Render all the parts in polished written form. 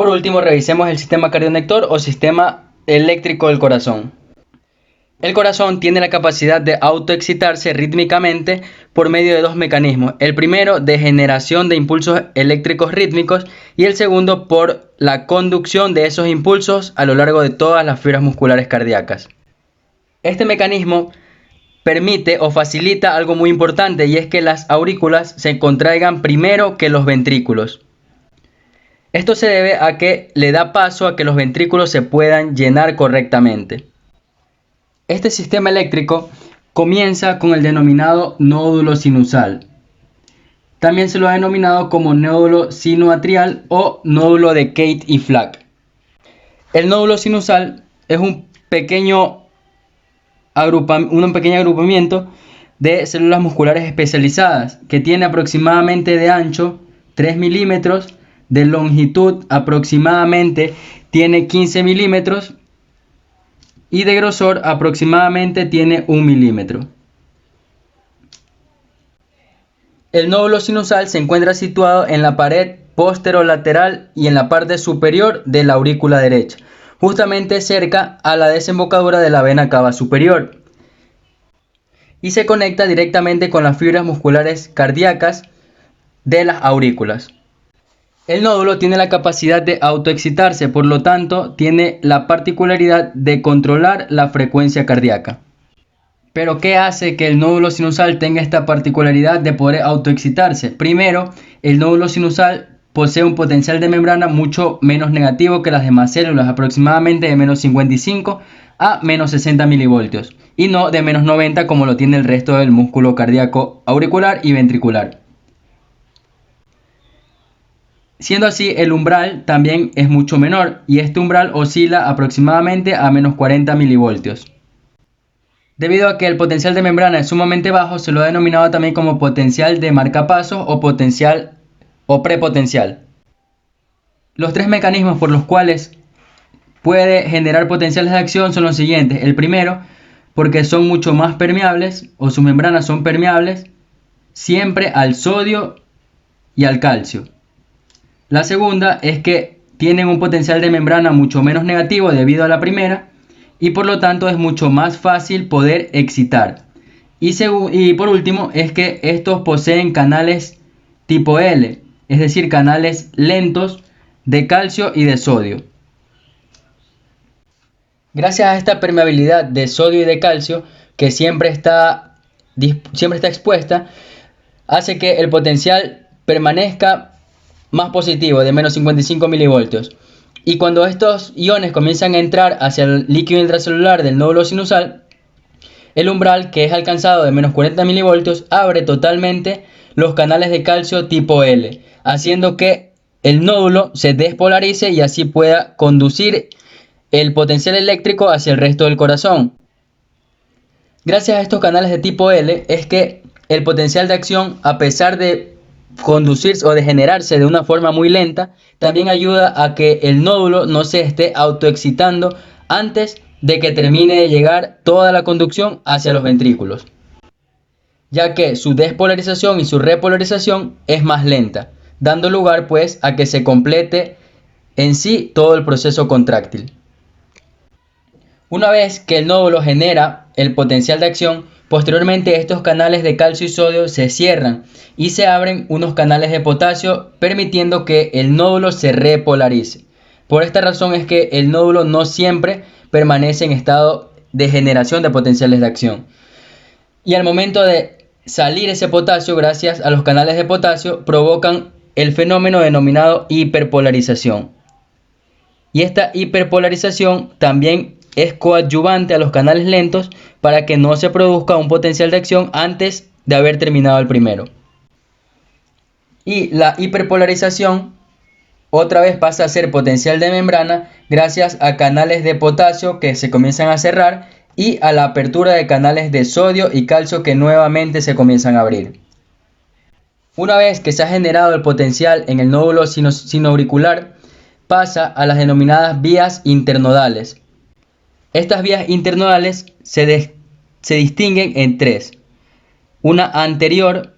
por último, revisemos el sistema cardionector o sistema eléctrico del corazón. El corazón tiene la capacidad de autoexcitarse rítmicamente por medio de dos mecanismos. El primero, de generación de impulsos eléctricos rítmicos, y el segundo, por la conducción de esos impulsos a lo largo de todas las fibras musculares cardíacas. Este mecanismo permite o facilita algo muy importante, y es que las aurículas se contraigan primero que los ventrículos. Esto se debe a que le da paso a que los ventrículos se puedan llenar correctamente. Este sistema eléctrico comienza con el denominado nódulo sinusal. También se lo ha denominado como nódulo sinoatrial o nódulo de Kate y Flack. El nódulo sinusal es un pequeño agrupamiento de células musculares especializadas que tiene aproximadamente de ancho 3 milímetros, de longitud aproximadamente tiene 15 milímetros y de grosor aproximadamente tiene 1 milímetro. El nódulo sinusal se encuentra situado en la pared posterolateral y en la parte superior de la aurícula derecha, justamente cerca a la desembocadura de la vena cava superior, y se conecta directamente con las fibras musculares cardíacas de las aurículas. El nódulo tiene la capacidad de autoexcitarse, por lo tanto, tiene la particularidad de controlar la frecuencia cardíaca. Pero, ¿qué hace que el nódulo sinusal tenga esta particularidad de poder autoexcitarse? Primero, el nódulo sinusal posee un potencial de membrana mucho menos negativo que las demás células, aproximadamente de menos 55 a menos 60 milivoltios, y no de menos 90 como lo tiene el resto del músculo cardíaco auricular y ventricular. Siendo así, el umbral también es mucho menor, y este umbral oscila aproximadamente a menos 40 milivoltios. Debido a que el potencial de membrana es sumamente bajo, se lo ha denominado también como potencial de marcapasos o potencial o prepotencial. Los tres mecanismos por los cuales puede generar potenciales de acción son los siguientes. El primero, porque son mucho más permeables, o sus membranas son permeables siempre al sodio y al calcio. La segunda es que tienen un potencial de membrana mucho menos negativo debido a la primera, y por lo tanto es mucho más fácil poder excitar. Y por último es que estos poseen canales tipo L, es decir, canales lentos de calcio y de sodio. Gracias a esta permeabilidad de sodio y de calcio, que siempre está expuesta, hace que el potencial permanezca más positivo, de menos 55 milivoltios. Y cuando estos iones comienzan a entrar hacia el líquido intracelular del nódulo sinusal, el umbral, que es alcanzado de menos 40 milivoltios, abre totalmente los canales de calcio tipo L, haciendo que el nódulo se despolarice y así pueda conducir el potencial eléctrico hacia el resto del corazón. Gracias a estos canales de tipo L es que el potencial de acción, a pesar de conducirse o de generarse de una forma muy lenta, también ayuda a que el nódulo no se esté autoexcitando antes de que termine de llegar toda la conducción hacia los ventrículos, ya que su despolarización y su repolarización es más lenta, dando lugar pues a que se complete en sí todo el proceso contráctil. Una vez que el nódulo genera el potencial de acción, posteriormente estos canales de calcio y sodio se cierran y se abren unos canales de potasio, permitiendo que el nódulo se repolarice. Por esta razón es que el nódulo no siempre permanece en estado de generación de potenciales de acción. Y al momento de salir ese potasio, gracias a los canales de potasio, provocan el fenómeno denominado hiperpolarización. Y esta hiperpolarización también es coadyuvante a los canales lentos para que no se produzca un potencial de acción antes de haber terminado el primero. Y la hiperpolarización otra vez pasa a ser potencial de membrana gracias a canales de potasio que se comienzan a cerrar y a la apertura de canales de sodio y calcio que nuevamente se comienzan a abrir. Una vez que se ha generado el potencial en el nódulo sinoauricular, pasa a las denominadas vías internodales. Estas vías internodales se distinguen en tres. Una anterior,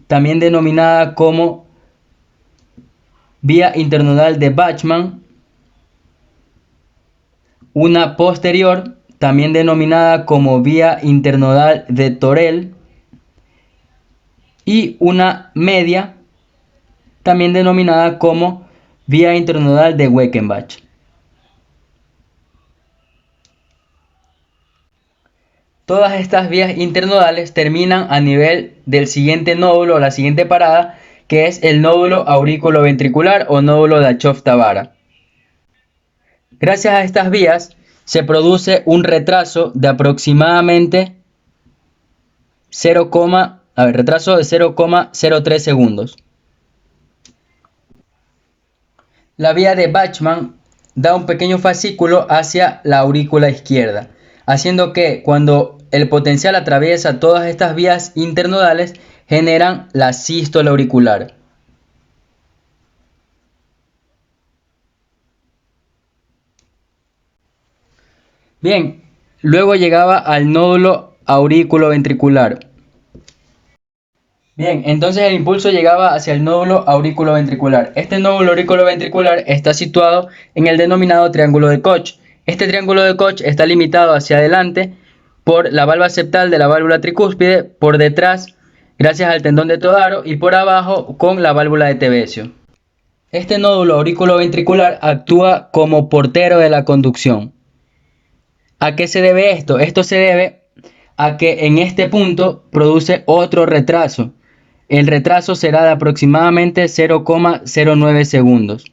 también denominada como vía internodal de Bachmann, una posterior, también denominada como vía internodal de Thorel, y una media, también denominada como vía internodal de Weichenbach. Todas estas vías internodales terminan a nivel del siguiente nódulo o la siguiente parada, que es el nódulo aurículo-ventricular o nódulo de Achof-Tavara. Gracias a estas vías se produce un retraso de aproximadamente 0,03 segundos. La vía de Bachmann da un pequeño fascículo hacia la aurícula izquierda, haciendo que cuando el potencial atraviesa todas estas vías internodales generan la sístole auricular. Bien, luego llegaba al nódulo aurículo-ventricular. Bien, entonces el impulso llegaba hacia el nódulo aurículo-ventricular. Este nódulo aurículo-ventricular está situado en el denominado triángulo de Koch. Este triángulo de Koch está limitado hacia adelante por la válvula septal de la válvula tricúspide, por detrás gracias al tendón de Todaro y por abajo con la válvula de Tevesio. Este nódulo aurículo-ventricular actúa como portero de la conducción. ¿A qué se debe esto? Esto se debe a que en este punto produce otro retraso. El retraso será de aproximadamente 0,09 segundos.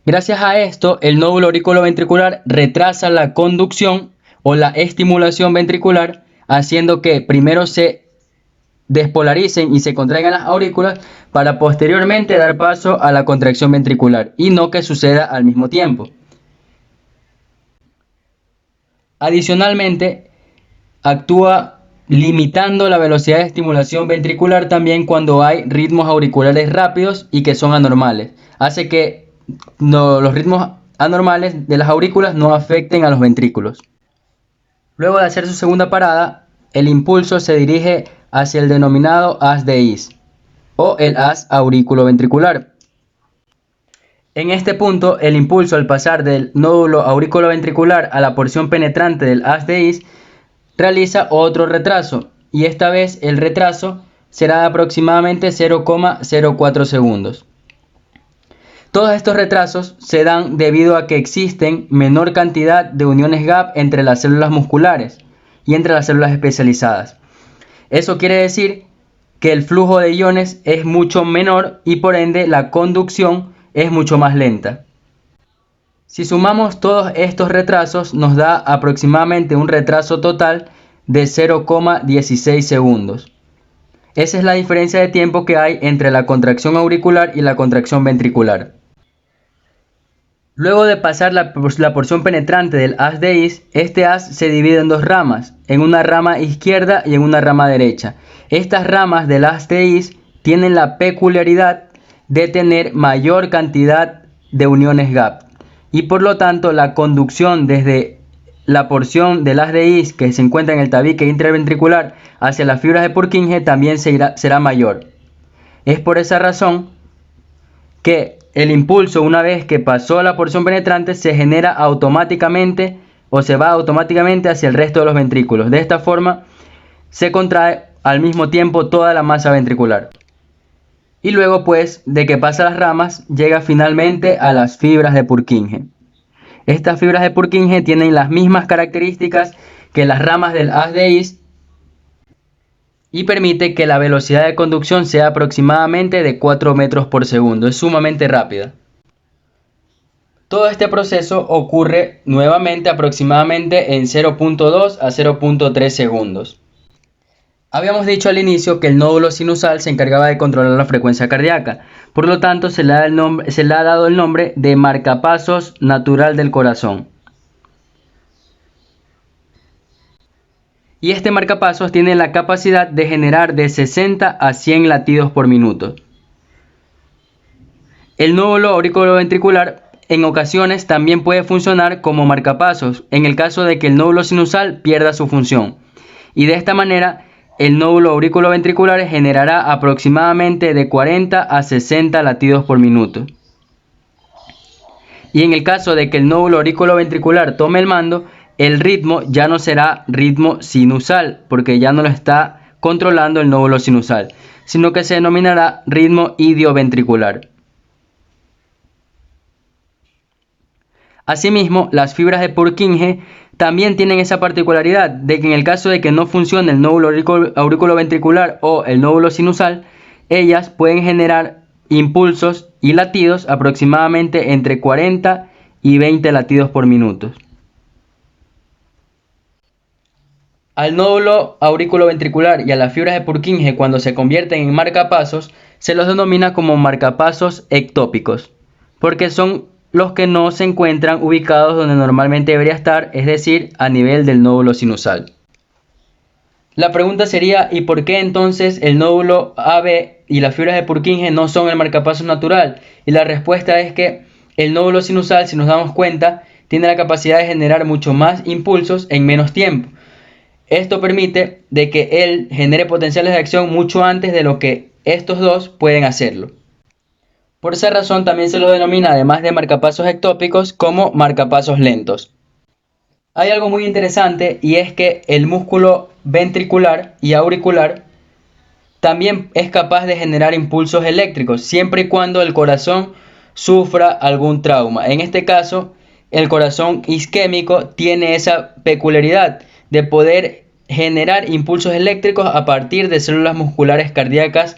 Gracias a esto, el nódulo auriculoventricular retrasa la conducción o la estimulación ventricular, haciendo que primero se despolaricen y se contraigan las aurículas para posteriormente dar paso a la contracción ventricular y no que suceda al mismo tiempo. Adicionalmente, actúa limitando la velocidad de estimulación ventricular también cuando hay ritmos auriculares rápidos y que son anormales. Hace que los ritmos anormales de las aurículas no afecten a los ventrículos. Luego de hacer su segunda parada, el impulso se dirige hacia el denominado haz de His o el haz auriculoventricular. En este punto, el impulso al pasar del nódulo auriculoventricular a la porción penetrante del haz de His realiza otro retraso, y esta vez el retraso será de aproximadamente 0,04 segundos. Todos estos retrasos se dan debido a que existen menor cantidad de uniones gap entre las células musculares y entre las células especializadas. Eso quiere decir que el flujo de iones es mucho menor y por ende la conducción es mucho más lenta. Si sumamos todos estos retrasos nos da aproximadamente un retraso total de 0,16 segundos. Esa es la diferencia de tiempo que hay entre la contracción auricular y la contracción ventricular. Luego de pasar la porción penetrante del haz de His, este haz se divide en dos ramas, en una rama izquierda y en una rama derecha. Estas ramas del haz de His tienen la peculiaridad de tener mayor cantidad de uniones gap y por lo tanto la conducción desde la porción del haz de His que se encuentra en el tabique interventricular hacia las fibras de Purkinje también será mayor. Es por esa razón que el impulso, una vez que pasó la porción penetrante, se genera automáticamente o se va automáticamente hacia el resto de los ventrículos. De esta forma se contrae al mismo tiempo toda la masa ventricular. Y luego, pues, de que pasa las ramas, llega finalmente a las fibras de Purkinje. Estas fibras de Purkinje tienen las mismas características que las ramas del haz de His y permite que la velocidad de conducción sea aproximadamente de 4 metros por segundo. Es sumamente rápida. Todo este proceso ocurre nuevamente aproximadamente en 0,2 a 0,3 segundos. Habíamos dicho al inicio que el nódulo sinusal se encargaba de controlar la frecuencia cardíaca, por lo tanto se le ha dado el nombre de marcapasos natural del corazón. Y este marcapasos tiene la capacidad de generar de 60 a 100 latidos por minuto. El nódulo auriculoventricular en ocasiones también puede funcionar como marcapasos en el caso de que el nódulo sinusal pierda su función. Y de esta manera el nódulo auriculoventricular generará aproximadamente de 40 a 60 latidos por minuto. Y en el caso de que el nódulo auriculoventricular tome el mando, el ritmo ya no será ritmo sinusal, porque ya no lo está controlando el nódulo sinusal, sino que se denominará ritmo idioventricular. Asimismo, las fibras de Purkinje también tienen esa particularidad de que en el caso de que no funcione el nódulo auriculoventricular o el nódulo sinusal, ellas pueden generar impulsos y latidos aproximadamente entre 40 y 20 latidos por minuto. Al nódulo auriculoventricular y a las fibras de Purkinje, cuando se convierten en marcapasos, se los denomina como marcapasos ectópicos, porque son los que no se encuentran ubicados donde normalmente debería estar, es decir, a nivel del nódulo sinusal. La pregunta sería, ¿y por qué entonces el nódulo AB y las fibras de Purkinje no son el marcapasos natural? Y la respuesta es que el nódulo sinusal, si nos damos cuenta, tiene la capacidad de generar mucho más impulsos en menos tiempo. Esto permite de que él genere potenciales de acción mucho antes de lo que estos dos pueden hacerlo. Por esa razón también se lo denomina, además de marcapasos ectópicos, como marcapasos lentos. Hay algo muy interesante y es que el músculo ventricular y auricular también es capaz de generar impulsos eléctricos, siempre y cuando el corazón sufra algún trauma. En este caso, el corazón isquémico tiene esa peculiaridad de poder generar impulsos eléctricos a partir de células musculares cardíacas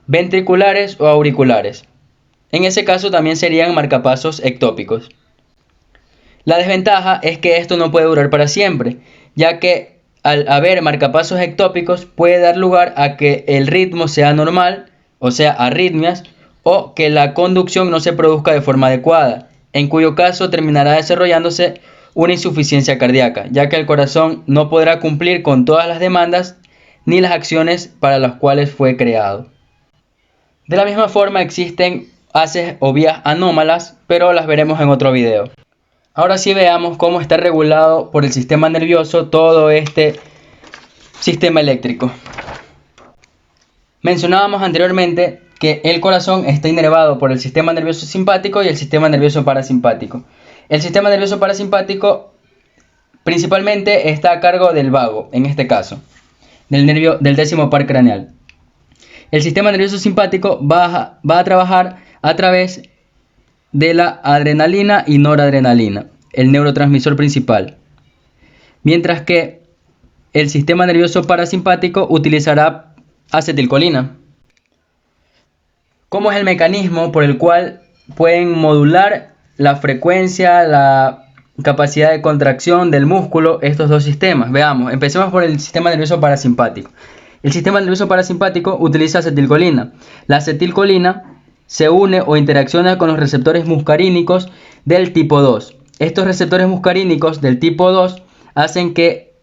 ventriculares o auriculares. En ese caso también serían marcapasos ectópicos. La desventaja es que esto no puede durar para siempre, ya que al haber marcapasos ectópicos puede dar lugar a que el ritmo sea normal, o sea, arritmias, o que la conducción no se produzca de forma adecuada, en cuyo caso terminará desarrollándose una insuficiencia cardíaca, ya que el corazón no podrá cumplir con todas las demandas ni las acciones para las cuales fue creado. De la misma forma existen haces o vías anómalas, pero las veremos en otro video. Ahora sí veamos cómo está regulado por el sistema nervioso todo este sistema eléctrico. Mencionábamos anteriormente que el corazón está inervado por el sistema nervioso simpático y el sistema nervioso parasimpático. El sistema nervioso parasimpático principalmente está a cargo del vago, en este caso, del décimo par craneal. El sistema nervioso simpático va a trabajar a través de la adrenalina y noradrenalina, el neurotransmisor principal. Mientras que el sistema nervioso parasimpático utilizará acetilcolina. ¿Cómo es el mecanismo por el cual pueden modular la frecuencia, la capacidad de contracción del músculo estos dos sistemas? Veamos, empecemos por el sistema nervioso parasimpático. El sistema nervioso parasimpático utiliza acetilcolina. La acetilcolina se une o interacciona con los receptores muscarínicos del tipo 2. Estos receptores muscarínicos del tipo 2 hacen que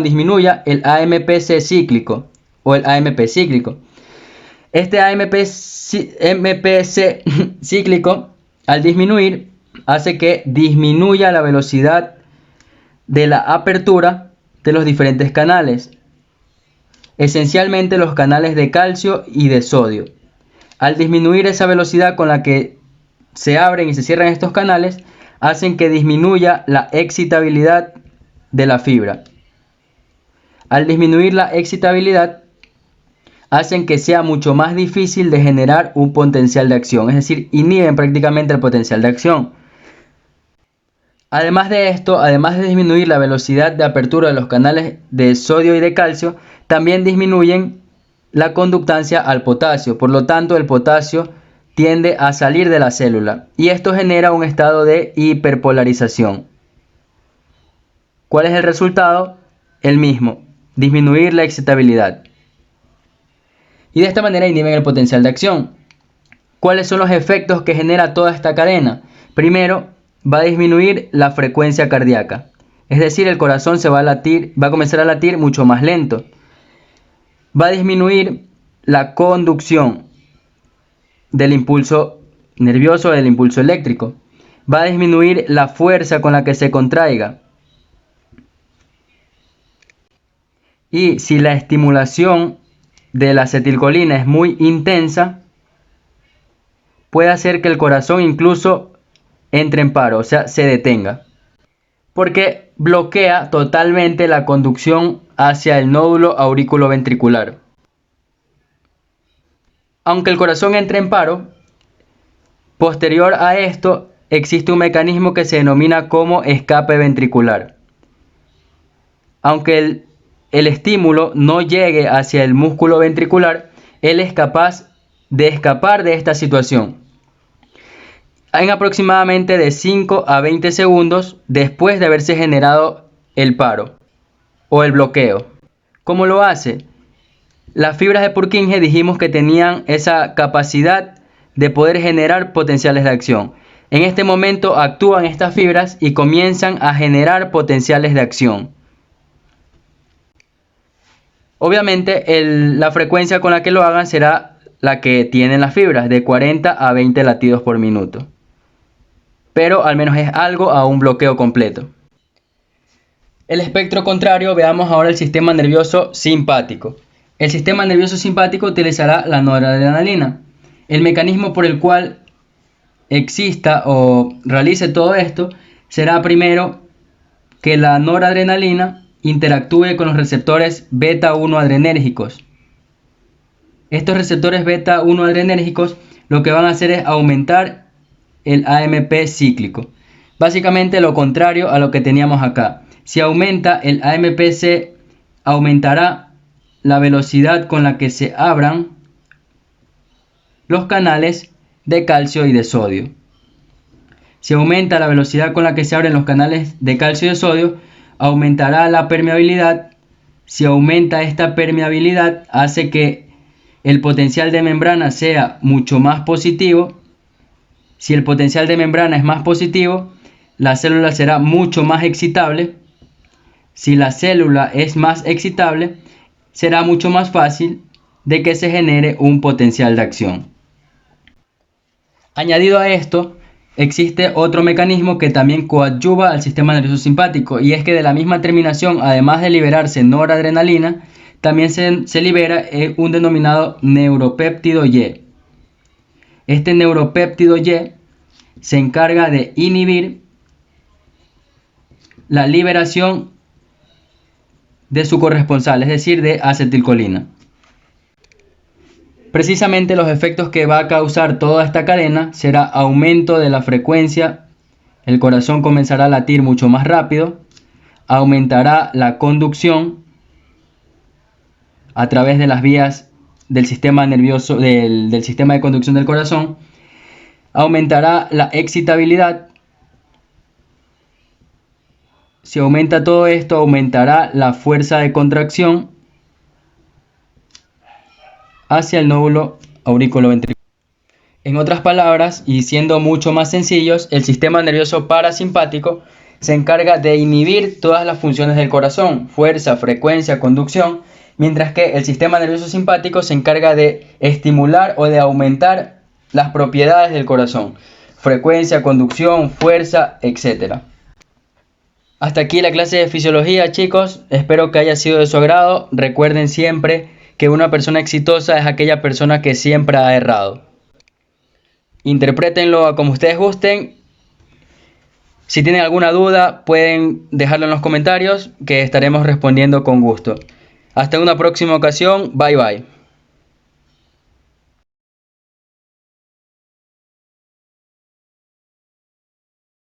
disminuya el AMPC cíclico o el AMP cíclico. Este AMPC cíclico, al disminuir, hace que disminuya la velocidad de la apertura de los diferentes canales, esencialmente los canales de calcio y de sodio. Al disminuir esa velocidad con la que se abren y se cierran estos canales, hacen que disminuya la excitabilidad de la fibra. Al disminuir la excitabilidad, hacen que sea mucho más difícil de generar un potencial de acción, es decir, inhiben prácticamente el potencial de acción. Además de esto, además de disminuir la velocidad de apertura de los canales de sodio y de calcio, también disminuyen la conductancia al potasio. Por lo tanto, el potasio tiende a salir de la célula y esto genera un estado de hiperpolarización. ¿Cuál es el resultado? El mismo, disminuir la excitabilidad. Y de esta manera inhiben el potencial de acción. ¿Cuáles son los efectos que genera toda esta cadena? Primero, va a disminuir la frecuencia cardíaca. Es decir, el corazón va a comenzar a latir mucho más lento. Va a disminuir la conducción del impulso nervioso, del impulso eléctrico. Va a disminuir la fuerza con la que se contraiga. Y si la estimulación de la acetilcolina es muy intensa, puede hacer que el corazón incluso entre en paro, o sea, se detenga, porque bloquea totalmente la conducción hacia el nódulo auriculoventricular. Aunque el corazón entre en paro, posterior a esto existe un mecanismo que se denomina como escape ventricular. Aunque el estímulo no llegue hacia el músculo ventricular, él es capaz de escapar de esta situación en aproximadamente de 5 a 20 segundos después de haberse generado el paro o el bloqueo. ¿Cómo lo hace? Las fibras de Purkinje dijimos que tenían esa capacidad de poder generar potenciales de acción. En este momento actúan estas fibras y comienzan a generar potenciales de acción. Obviamente la frecuencia con la que lo hagan será la que tienen las fibras, de 40 a 20 latidos por minuto. Pero al menos es algo a un bloqueo completo. El espectro contrario, veamos ahora el sistema nervioso simpático. El sistema nervioso simpático utilizará la noradrenalina. El mecanismo por el cual exista o realice todo esto será primero que la noradrenalina interactúe con los receptores beta 1 adrenérgicos. Estos receptores beta 1 adrenérgicos lo que van a hacer es aumentar el AMP cíclico. Básicamente lo contrario a lo que teníamos acá. Si aumenta el AMPC, aumentará la velocidad con la que se abran los canales de calcio y de sodio. Si aumenta la velocidad con la que se abren los canales de calcio y de sodio, aumentará la permeabilidad. Si aumenta esta permeabilidad, hace que el potencial de membrana sea mucho más positivo. Si el potencial de membrana es más positivo, la célula será mucho más excitable. Si la célula es más excitable, será mucho más fácil de que se genere un potencial de acción. Añadido a esto, existe otro mecanismo que también coadyuva al sistema nervioso simpático, y es que de la misma terminación, además de liberarse noradrenalina, también se libera un denominado neuropéptido Y. Este neuropéptido Y se encarga de inhibir la liberación de su corresponsal, es decir, de acetilcolina. Precisamente los efectos que va a causar toda esta cadena será aumento de la frecuencia, el corazón comenzará a latir mucho más rápido, aumentará la conducción a través de las vías del sistema nervioso, del sistema de conducción del corazón, aumentará la excitabilidad. Si aumenta todo esto, aumentará la fuerza de contracción hacia el nódulo auriculoventricular. En otras palabras, y siendo mucho más sencillos, el sistema nervioso parasimpático se encarga de inhibir todas las funciones del corazón, fuerza, frecuencia, conducción, mientras que el sistema nervioso simpático se encarga de estimular o de aumentar las propiedades del corazón, frecuencia, conducción, fuerza, etc. Hasta aquí la clase de fisiología, chicos. Espero que haya sido de su agrado. Recuerden siempre que una persona exitosa es aquella persona que siempre ha errado. Interprétenlo a como ustedes gusten. Si tienen alguna duda, pueden dejarlo en los comentarios, que estaremos respondiendo con gusto. Hasta una próxima ocasión. Bye bye.